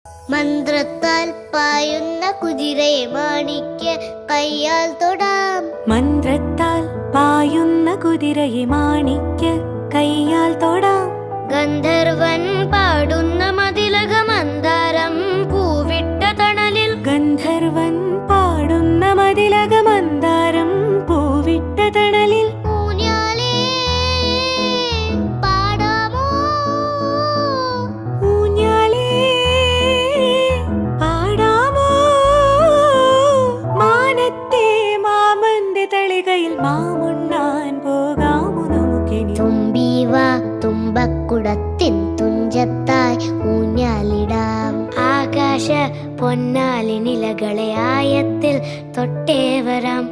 മന്ത്രത്താൽ പായുന്ന കുതിരയെ മാണിക്യ കയ്യാൽ തൊടാം. മന്ത്രത്താൽ പായുന്ന കുതിരയെ മാണിക്യ കയ്യാൽ തൊടാം. ഗന്ധർവൻ പാടുന്ന മതിലക മന്ദാരം പൂവിട്ട തണലിൽ. ഗന്ധർവൻ പാടുന്ന മതിലക മന്ദാരം പൂവിട്ട തണലിൽ. ഊഞ്ഞാലേ പാടാമോ, ഊഞ്ഞാലേ പാടാമോ. മാനത്തെ മാമന്റെ തളികയിൽ മാമുണ്ണാൻ പോകാമോ നമുക്കിനി. തുമ്പീവാ തുമ്പക്കുടത്തിൻ തുഞ്ചത്തായി ഊഞ്ഞാലിടാം. ആകാശ പൊന്നാലിനിലകളെ ആയത്തിൽ തൊട്ടേ വരാം.